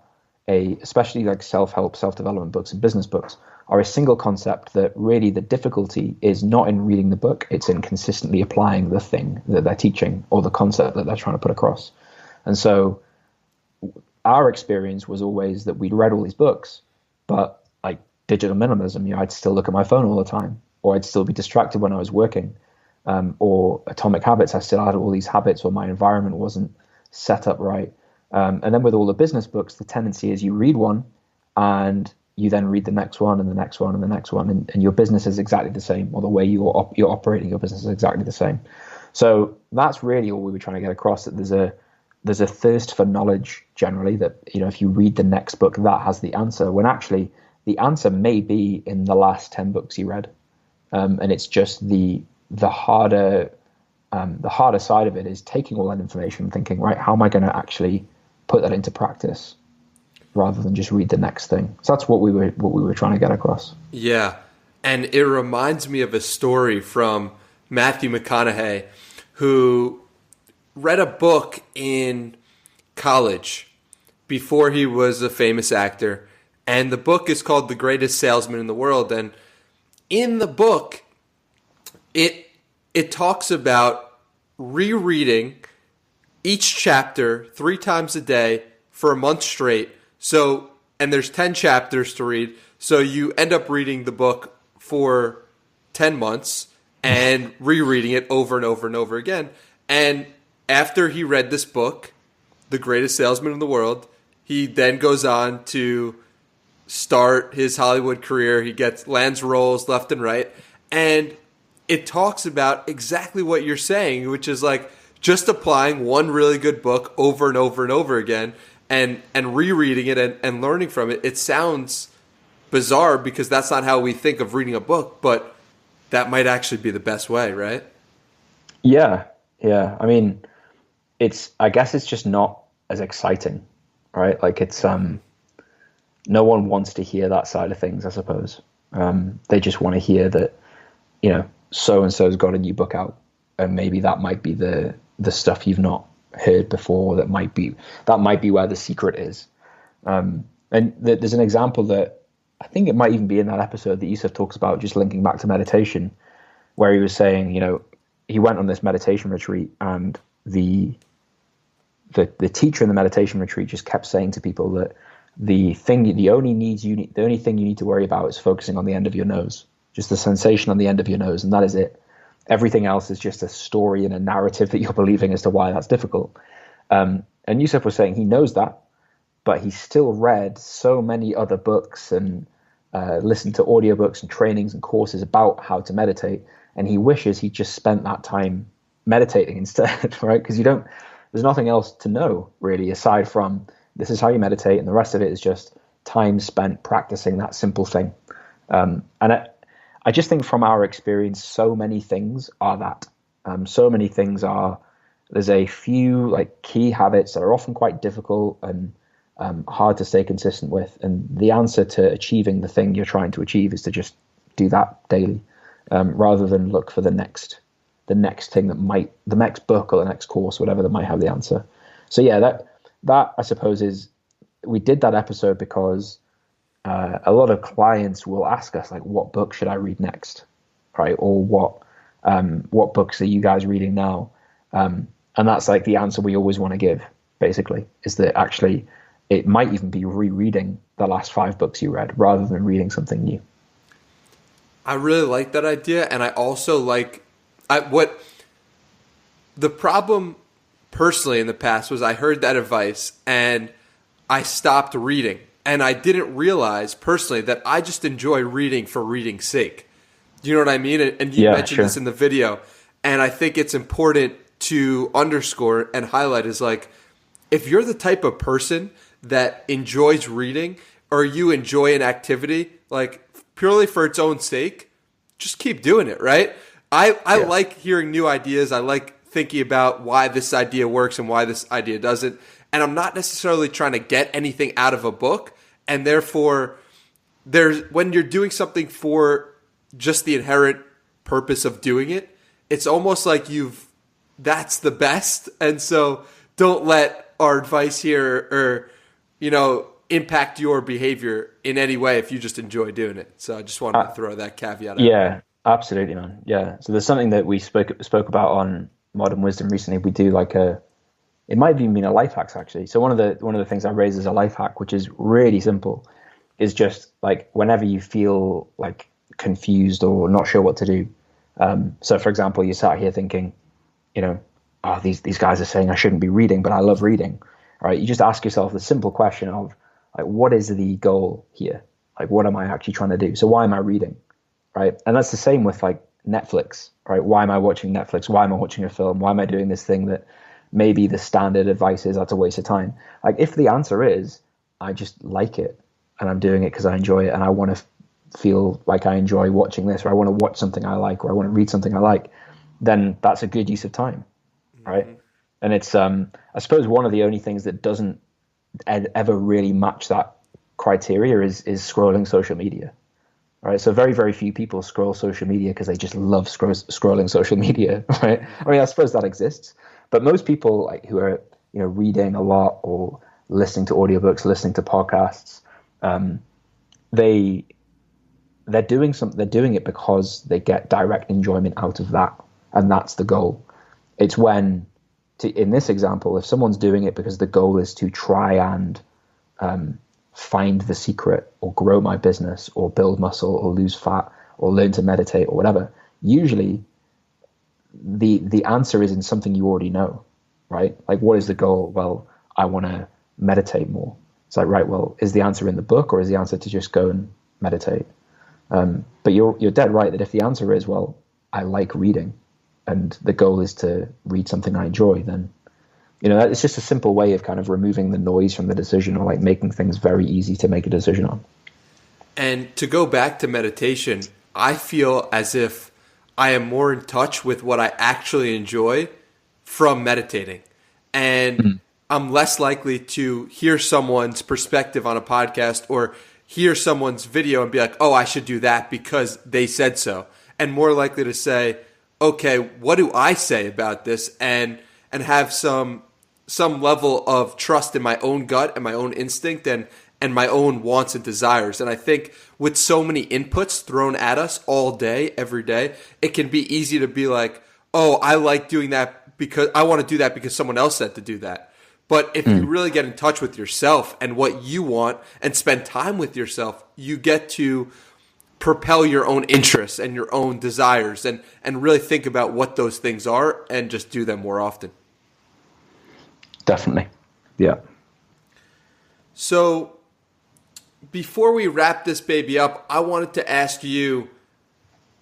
especially like self-help, self-development books and business books, are a single concept that really the difficulty is not in reading the book, it's in consistently applying the thing that they're teaching or the concept that they're trying to put across. And so our experience was always that we'd read all these books, but like digital minimalism, I'd still look at my phone all the time, or I'd still be distracted when I was working, or Atomic Habits, I still had all these habits, or my environment wasn't set up right. And then with all the business books, the tendency is you read one and you then read the next one and the next one and the next one, and your business is exactly the same, or the way you're operating your business is exactly the same. So that's really all we were trying to get across, that there's a thirst for knowledge generally, that if you read the next book, that has the answer, when actually the answer may be in the last 10 books you read. And it's just the harder side of it is taking all that information and thinking, right, how am I going to actually put that into practice rather than just read the next thing. So that's what we were trying to get across. Yeah. And it reminds me of a story from Matthew McConaughey, who read a book in college before he was a famous actor. And the book is called The Greatest Salesman in the World. And in the book, it talks about rereading each chapter 3 times a day for a month straight. So, and there's 10 chapters to read. So you end up reading the book for 10 months and rereading it over and over and over again. And after he read this book, The Greatest Salesman in the World, he then goes on to start his Hollywood career. He lands roles left and right. And it talks about exactly what you're saying, which is like just applying one really good book over and over and over again and rereading it and learning from it. It sounds bizarre because that's not how we think of reading a book, but that might actually be the best way, right? Yeah. I mean, I guess it's just not as exciting, right? Like it's, no one wants to hear that side of things, I suppose. They just want to hear that, so-and-so's got a new book out, and maybe that might be the stuff you've not heard before. That might be where the secret is. And there's an example that I think it might even be in that episode that Yusuf talks about, just linking back to meditation, where he was saying, he went on this meditation retreat, and the teacher in the meditation retreat just kept saying to people that the only thing you need to worry about is focusing on the end of your nose, just the sensation on the end of your nose, and that is it. Everything else is just a story and a narrative that you're believing as to why that's difficult. And Yusuf was saying he knows that, but he still read so many other books and listened to audiobooks and trainings and courses about how to meditate, and he wishes he just spent that time meditating instead, right? Because there's nothing else to know really aside from this is how you meditate, and the rest of it is just time spent practicing that simple thing. And I just think from our experience, so many things are that. So many things are, there's a few like key habits that are often quite difficult and hard to stay consistent with. And the answer to achieving the thing you're trying to achieve is to just do that daily, rather than look for the next thing the next book or the next course, whatever, that might have the answer. So yeah, that I suppose is, we did that episode because a lot of clients will ask us like, what book should I read next, right? Or what books are you guys reading now? And that's like the answer we always want to give, basically, is that actually it might even be rereading the last 5 books you read rather than reading something new. I really like that idea, and I also like what the problem personally in the past was. I heard that advice and I stopped reading, and I didn't realize personally that I just enjoy reading for reading's sake. Do you know what I mean? And you mentioned this in the video, and I think it's important to underscore and highlight is like, if you're the type of person that enjoys reading, or you enjoy an activity like purely for its own sake, just keep doing it, right? I like hearing new ideas. I like thinking about why this idea works and why this idea doesn't. And I'm not necessarily trying to get anything out of a book. And therefore, when you're doing something for just the inherent purpose of doing it, it's almost like that's the best. And so don't let our advice here or, impact your behavior in any way if you just enjoy doing it. So I just wanted to throw that caveat out. Yeah, absolutely, man. Yeah. So there's something that we spoke about on Modern Wisdom recently. We do it might even mean a life hack actually. So one of the things I raise as a life hack, which is really simple, is just like whenever you feel like confused or not sure what to do. So for example, you sat here thinking, these guys are saying I shouldn't be reading, but I love reading. All right. You just ask yourself the simple question of like, what is the goal here? Like, what am I actually trying to do? So why am I reading? Right. And that's the same with like Netflix, right? Why am I watching Netflix? Why am I watching a film? Why am I doing this thing that maybe the standard advice is that's a waste of time? Like if the answer is, I just like it and I'm doing it because I enjoy it and I want to feel like I enjoy watching this, or I want to watch something I like, or I want to read something I like, then that's a good use of time. Right. Mm-hmm. And it's, I suppose one of the only things that doesn't ever really match that criteria is scrolling social media. Right. So very, very few people scroll social media because they just love scrolling social media. Right. I mean, I suppose that exists, but most people like who are, reading a lot or listening to audiobooks, listening to podcasts, they're doing it because they get direct enjoyment out of that. And that's the goal. It's in this example, if someone's doing it because the goal is to try and find the secret or grow my business or build muscle or lose fat or learn to meditate or whatever, usually the answer is in something you already know, right? Like, what is the goal? Well, I want to meditate more. It's like, right, well, is the answer in the book or is the answer to just go and meditate? But you're dead right that if the answer is, well, I like reading, and the goal is to read something I enjoy, then, it's just a simple way of kind of removing the noise from the decision, or like making things very easy to make a decision on. And to go back to meditation, I feel as if I am more in touch with what I actually enjoy from meditating. And I'm less likely to hear someone's perspective on a podcast or hear someone's video and be like, oh, I should do that because they said so. And more likely to say, okay, what do I say about this? And have some level of trust in my own gut and my own instinct and my own wants and desires. And I think with so many inputs thrown at us all day, every day, it can be easy to be like, oh, I like doing that because I want to do that because someone else said to do that. But if you really get in touch with yourself and what you want and spend time with yourself, you get to propel your own interests and your own desires and really think about what those things are and just do them more often. Definitely. Yeah. So before we wrap this baby up, I wanted to ask you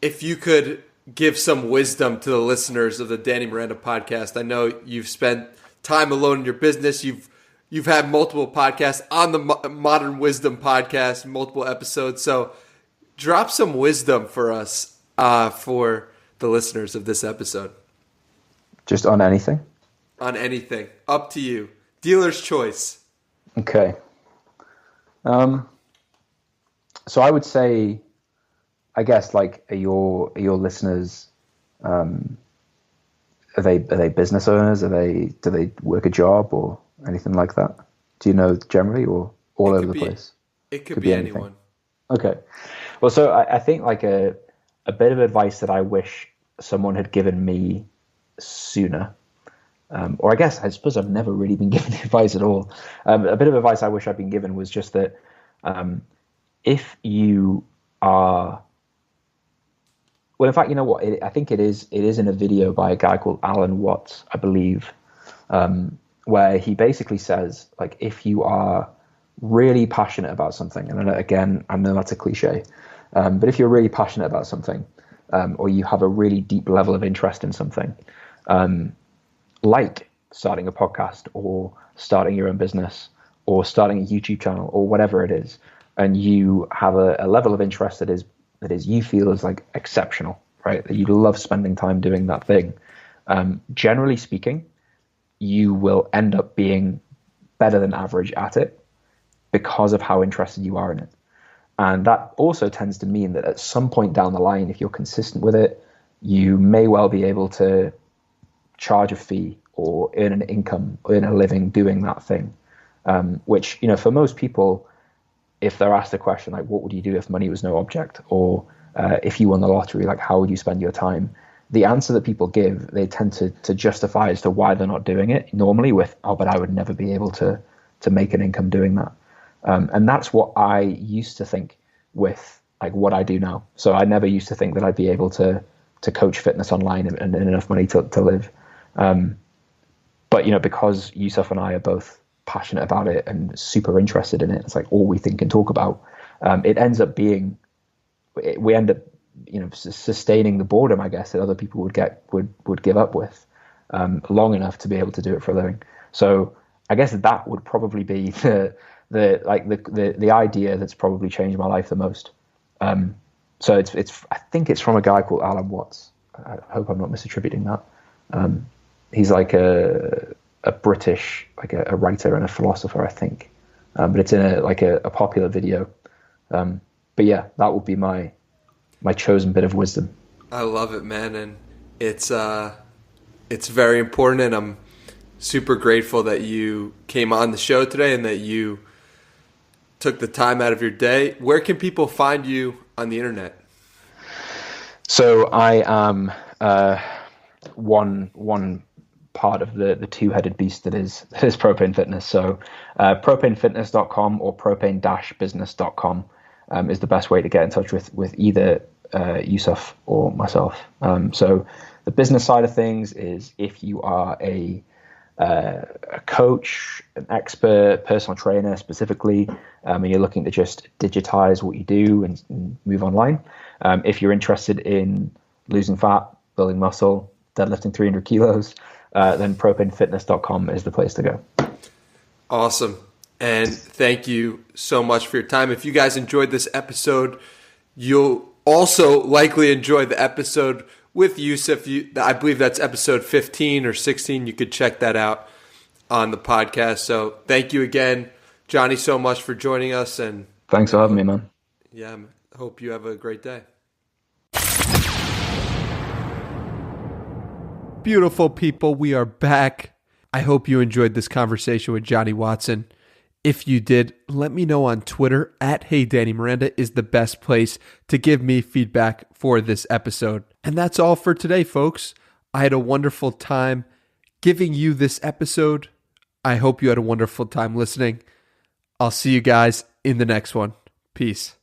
if you could give some wisdom to the listeners of the Danny Miranda podcast. I know you've spent time alone in your business. You've had multiple podcasts on the Modern Wisdom podcast, multiple episodes. So drop some wisdom for us, for the listeners of this episode. Just on anything? On anything. Up to you. Dealer's choice. Okay. So I would say, I guess, like, are your listeners, are they business owners? Do they work a job or anything like that? Do you know generally, or all over the place? It could be anyone. Okay. Well, so I think like a bit of advice that I wish someone had given me sooner, or I suppose I've never really been given advice at all. A bit of advice I wish I'd been given was just that if you are, well, in fact, you know what? I think it is in a video by a guy called Alan Watts, I believe, where he basically says, like, if you are really passionate about something, and again, I know that's a cliche, but if you're really passionate about something, or you have a really deep level of interest in something, like starting a podcast or starting your own business or starting a YouTube channel or whatever it is, and you have a level of interest that is you feel is like exceptional, right? That you love spending time doing that thing. Generally speaking, you will end up being better than average at it because of how interested you are in it. And that also tends to mean that at some point down the line, if you're consistent with it, you may well be able to charge a fee or earn an income, earn a living doing that thing. Which, for most people, if they're asked a question like, what would you do if money was no object? Or if you won the lottery, like, how would you spend your time? The answer that people give, they tend to justify as to why they're not doing it, normally with, oh, but I would never be able to make an income doing that. And that's what I used to think with like what I do now. So I never used to think that I'd be able to coach fitness online and enough money to live. But, because Yusuf and I are both passionate about it and super interested in it, it's like all we think and talk about. It ends up being, we end up, sustaining the boredom, I guess, that other people would give up with long enough to be able to do it for a living. So I guess that would probably be the idea that's probably changed my life the most. So I think it's from a guy called Alan Watts. I hope I'm not misattributing that. He's like a British, like a writer and a philosopher, I think. But it's in a popular video. But yeah, that would be my chosen bit of wisdom. I love it, man, and it's very important, and I'm super grateful that you came on the show today and that you took the time out of your day. Where can people find you on the internet? So I am one part of the two-headed beast that is PropaneFitness. So PropaneFitness.com or propane-business.com is the best way to get in touch with either Yusuf or myself. So the business side of things is if you are a coach, an expert, personal trainer specifically, and you're looking to just digitize what you do and move online. If you're interested in losing fat, building muscle, deadlifting 300 kilos, then propanefitness.com is the place to go. Awesome. And thank you so much for your time. If you guys enjoyed this episode, you'll also likely enjoy the episode with Yusuf. I believe that's episode 15 or 16. You could check that out on the podcast. So thank you again, Jonny, so much for joining us. And thanks for having me, man. Yeah, I hope you have a great day. Beautiful people, we are back. I hope you enjoyed this conversation with Jonny Watson. If you did, let me know on Twitter @HeyDannyMiranda is the best place to give me feedback for this episode. And that's all for today, folks. I had a wonderful time giving you this episode. I hope you had a wonderful time listening. I'll see you guys in the next one. Peace.